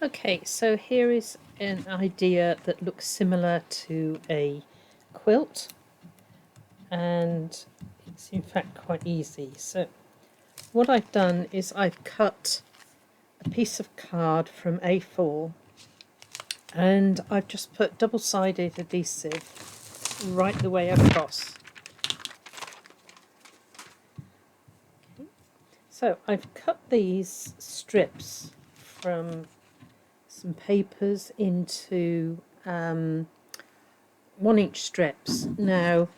Okay, so here is an idea that looks similar to a quilt, and it's in fact quite easy. So what I've done is I've cut a piece of card from A4 and I've just put double-sided adhesive right the way across. Okay. So I've cut these strips from some papers into 1-inch strips. Now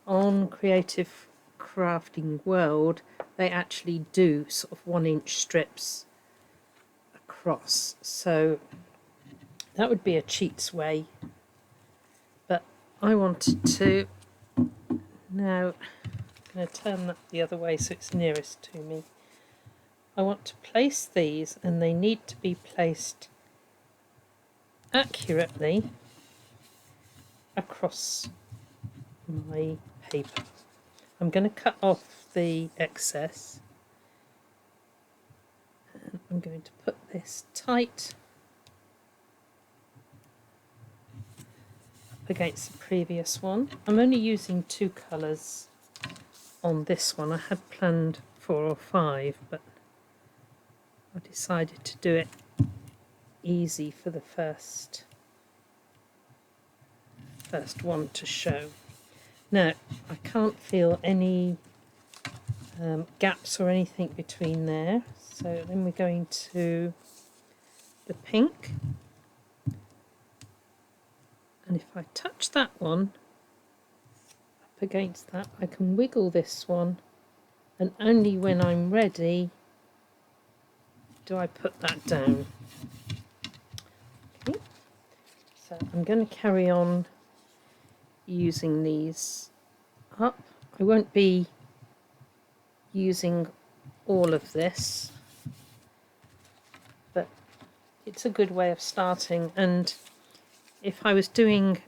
on Creative Crafting World they actually do sort of 1-inch strips across, so that would be a cheat's way, but I wanted to. Now I'm going to turn that the other way so it's nearest to me. I want to place these, and they need to be placed accurately across my paper. I'm going to cut off the excess, and I'm going to put this tight up against the previous one. I'm only using 2 colours on this one. I had planned 4 or 5, but I decided to do it easy for the first one to show. Now I can't feel any gaps or anything between there, so then we're going to the pink, and if I touch that one up against that, I can wiggle this one, and only when I'm ready do I put that down. Okay. So I'm going to carry on using these up. I won't be using all of this, but it's a good way of starting, and if I was doing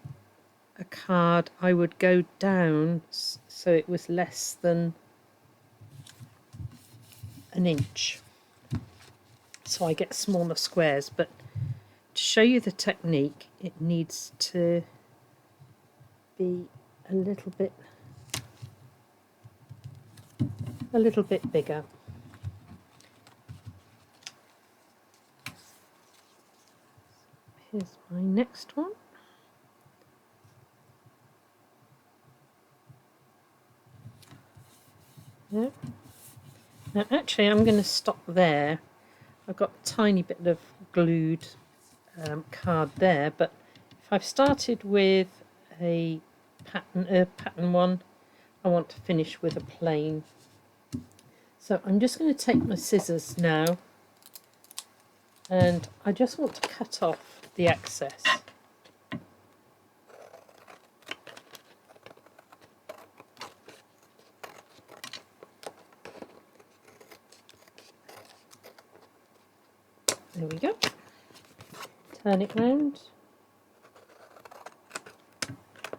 a card I would go down so it was less than 1 inch, so I get smaller squares. But to show you the technique, it needs to be a little bit bigger. Here's my next one. Yeah. Now actually I'm going to stop there. I've got a tiny bit of glued card there, but if I've started with a pattern one, I want to finish with a plain. So I'm just going to take my scissors now, and I just want to cut off the excess. There we go. Turn it round.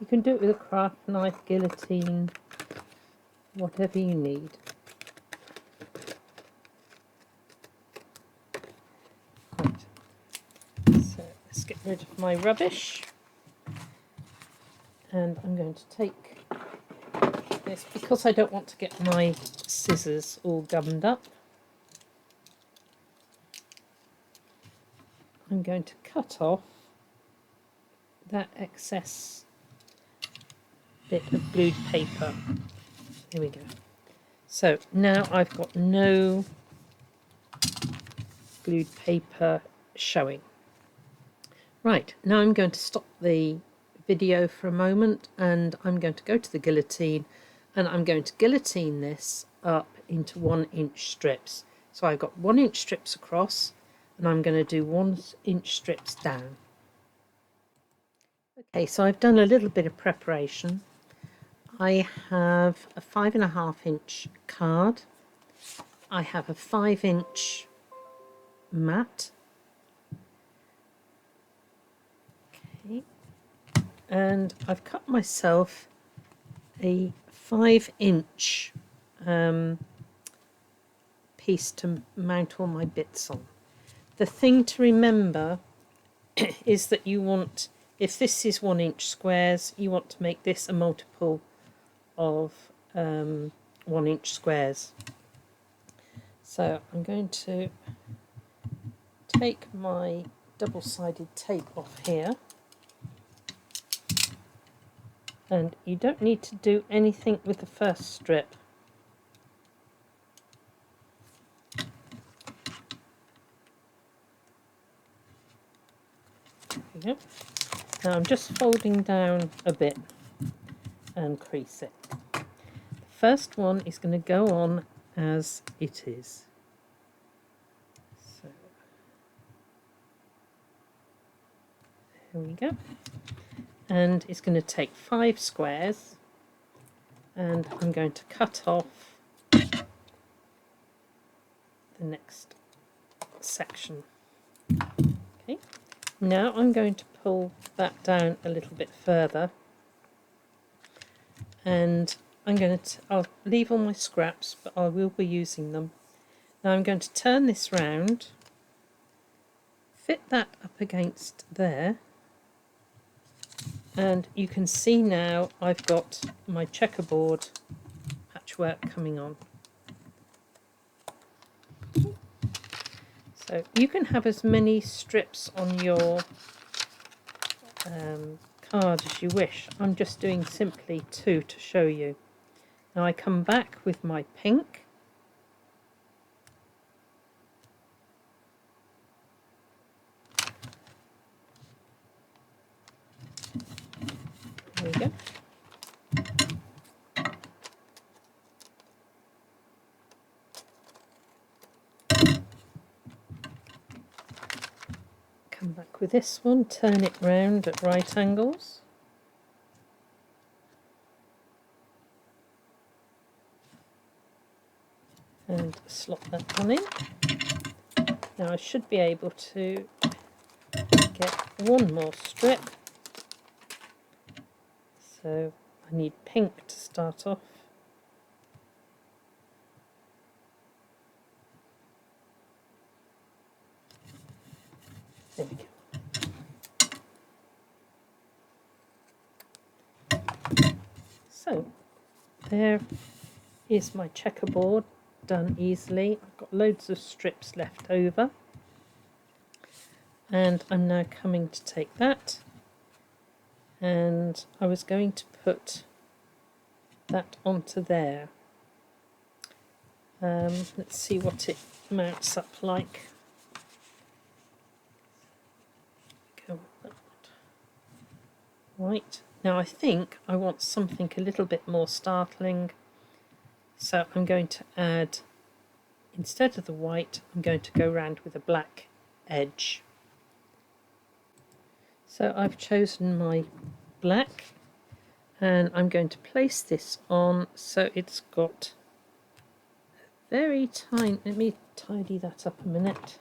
You can do it with a craft knife, guillotine, whatever you need. Right. So let's get rid of my rubbish. And I'm going to take this, because I don't want to get my scissors all gummed up. I'm going to cut off that excess bit of glued paper. There we go. So now I've got no glued paper showing. Right, now I'm going to stop the video for a moment, and I'm going to go to the guillotine, and I'm going to guillotine this up into 1-inch strips. So I've got 1-inch strips across, and I'm going to do 1-inch strips down. Okay, so I've done a little bit of preparation. I have a 5.5-inch card. I have a 5-inch mat. Okay, and I've cut myself a 5-inch piece to mount all my bits on. the thing to remember is that you want, if this is 1 inch squares, you want to make this a multiple of 1 inch squares. So I'm going to take my double-sided tape off here, and you don't need to do anything with the first strip. There we go. Now I'm just folding down a bit and crease it. The first one is going to go on as it is. So there we go. And it's going to take 5 squares, and I'm going to cut off the next section. Okay. Now I'm going to pull that down a little bit further, and I'll leave all my scraps, but I will be using them. Now I'm going to turn this round, fit that up against there, and you can see now I've got my checkerboard patchwork coming on. So you can have as many strips on your card as you wish. I'm just doing simply 2 to show you. Now I come back with my pink, there we go. Come back with this one, turn it round at right angles. And slot that one in. Now I should be able to get one more strip. So I need pink to start off. There we go. So there is my checkerboard, done easily. I've got loads of strips left over, and I'm now coming to take that, and I was going to put that onto there. Let's see what it mounts up like. Go with that. Right, now I think I want something a little bit more startling, so I'm going to add, instead of the white, I'm going to go round with a black edge. So I've chosen my black, and I'm going to place this on so it's got a very tiny, let me tidy that up a minute.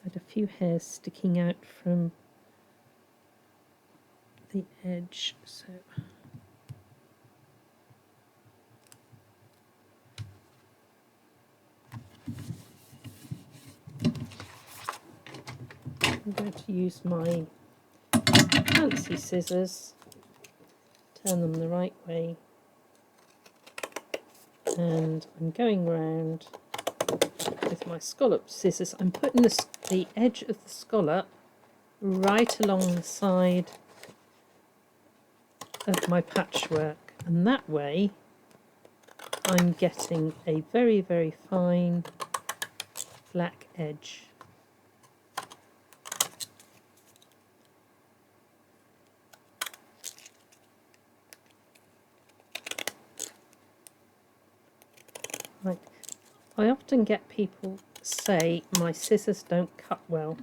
I had a few hairs sticking out from the edge, so I'm going to use my fancy scissors, turn them the right way, and I'm going round with my scallop scissors. I'm putting the edge of the scallop right along the side of my patchwork, and that way I'm getting a very, very fine black edge. Right. I often get people say my scissors don't cut well.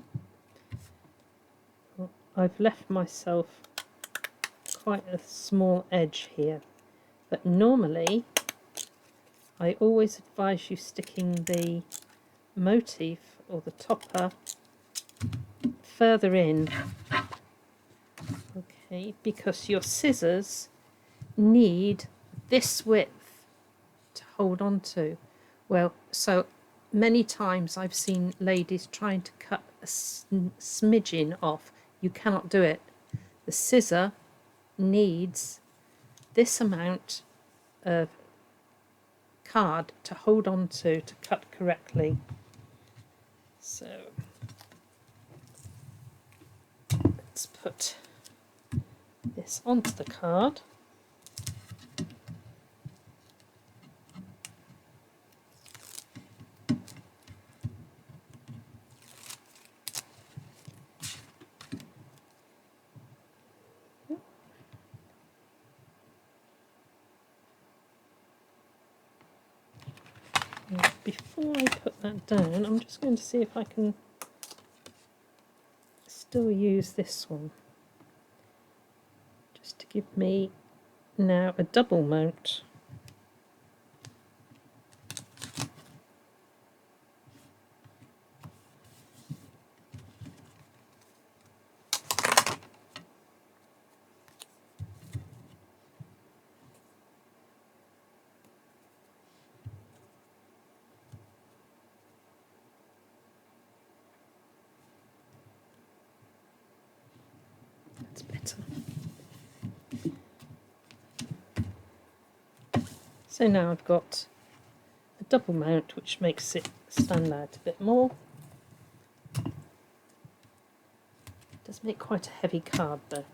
Well, I've left myself quite a small edge here, but normally I always advise you sticking the motif or the topper further in, okay, because your scissors need this width to hold on to. Well, so many times I've seen ladies trying to cut a smidgen off. You cannot do it. The scissor needs this amount of card to hold on to cut correctly. So let's put this onto the card. Before I put that down, I'm just going to see if I can still use this one, just to give me now a double mount. That's better. So now I've got a double mount, which makes it stand out a bit more. It does make quite a heavy card though.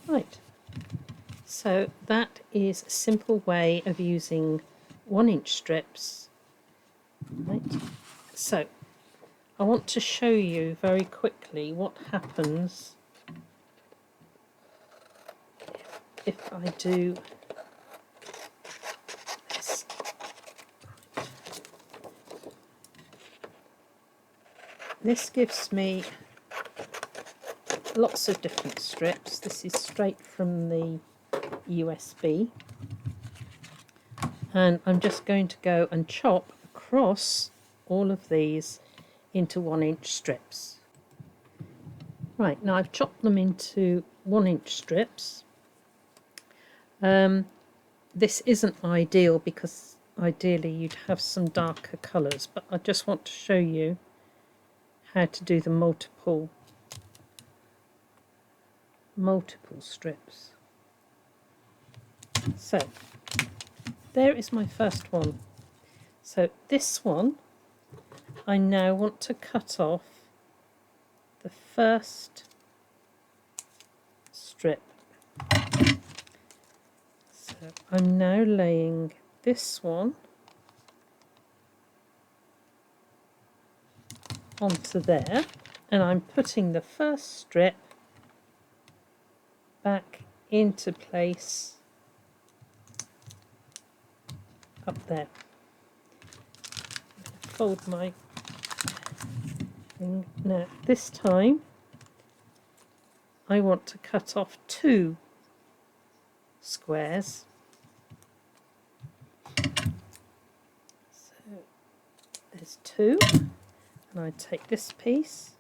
Right, so that is a simple way of using 1-inch strips. Right, so I want to show you very quickly what happens if I do this. This gives me lots of different strips. This is straight from the USB, and I'm just going to go and chop across all of these into 1-inch strips. Right, now I've chopped them into 1-inch strips. This isn't ideal because ideally you'd have some darker colours, but I just want to show you how to do the multiple strips. So there is my first one. So this one, I now want to cut off the first strip. So I'm now laying this one onto there, and I'm putting the first strip back into place up there. Fold my thing. Now this time I want to cut off 2 squares. So there's 2, and I take this piece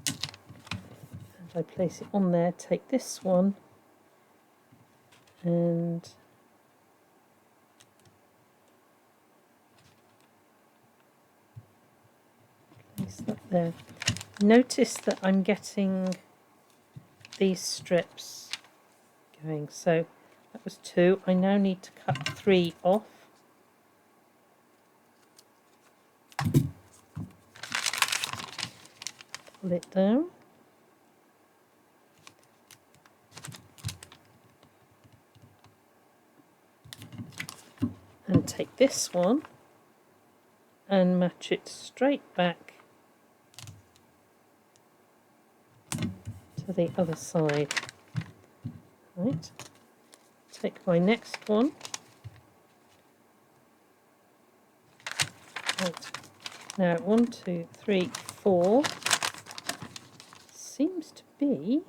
and I place it on there, take this one and place that there. Notice that I'm getting these strips going. So that was 2. I now need to cut 3 off. Pull it down. And take this one and match it straight back to the other side. Right, take my next one. Right. Now 1, 2, 3, 4 seems to be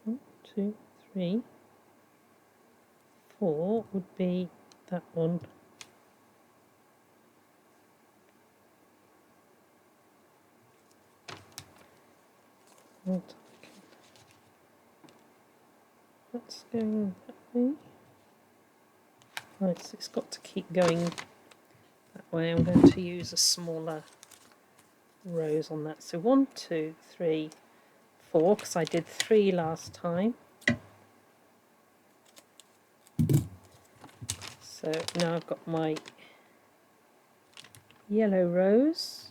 1, 2, 3, 4 would be that one. And that's going that way. Right, so it's got to keep going that way. I'm going to use a smaller rose on that. So 1, 2, 3, 4, because I did 3 last time. So now I've got my yellow rose.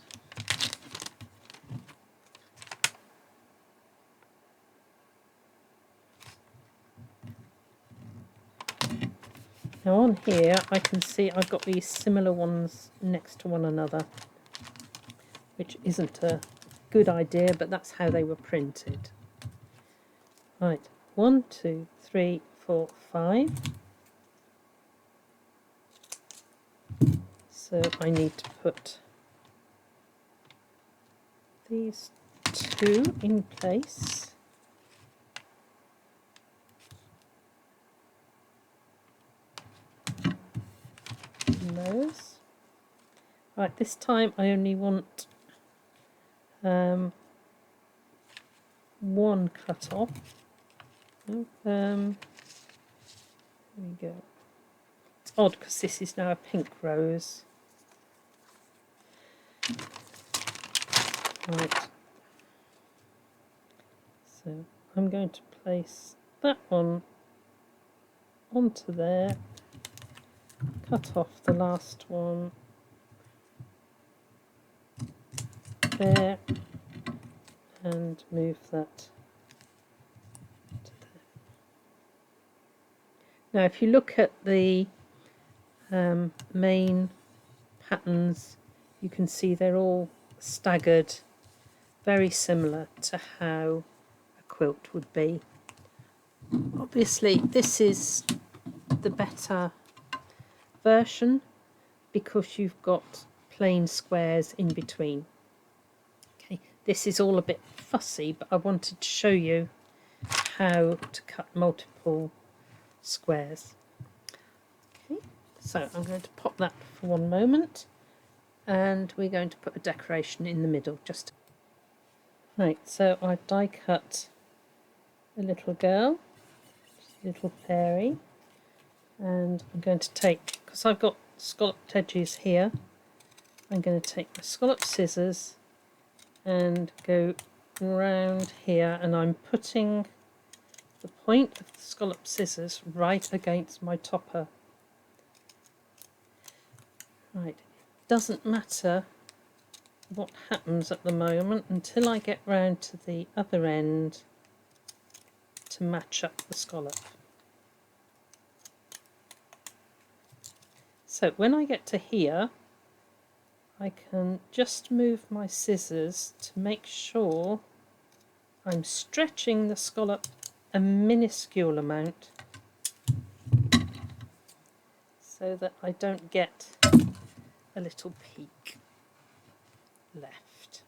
Now on here I can see I've got these similar ones next to one another, which isn't a good idea, but that's how they were printed. Right, 1, 2, 3, 4, 5. So I need to put these 2 in place. Those. Right, this time I only want 1 cut off. There we go. It's odd because this is now a pink rose. Right. So I'm going to place that one onto there, cut off the last one there, and move that to there. Now if you look at the main patterns, you can see they're all staggered, very similar to how a quilt would be. Obviously this is the better version because you've got plain squares in between. Okay, this is all a bit fussy, but I wanted to show you how to cut multiple squares. Okay, so I'm going to pop that for one moment, and we're going to put a decoration in the middle. Right, so I've die cut a little girl, a little fairy, and I'm going to take, because I've got scalloped edges here, I'm going to take my scallop scissors and go round here, and I'm putting the point of the scallop scissors right against my topper. Right, doesn't matter what happens at the moment until I get round to the other end to match up the scallop. So when I get to here, I can just move my scissors to make sure I'm stretching the scallop a minuscule amount so that I don't get a little peak left.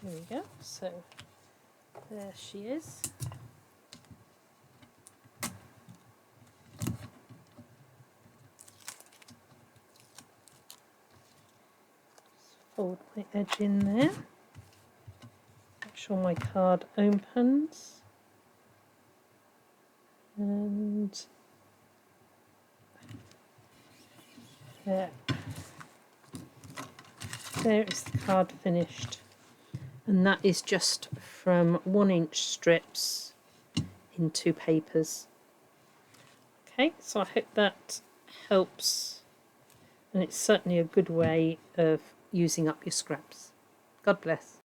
There we go, so there she is. Fold my edge in there, make sure my card opens, and there is the card finished, and that is just from 1-inch strips in 2 papers. Okay, so I hope that helps, and it's certainly a good way of using up your scraps. God bless.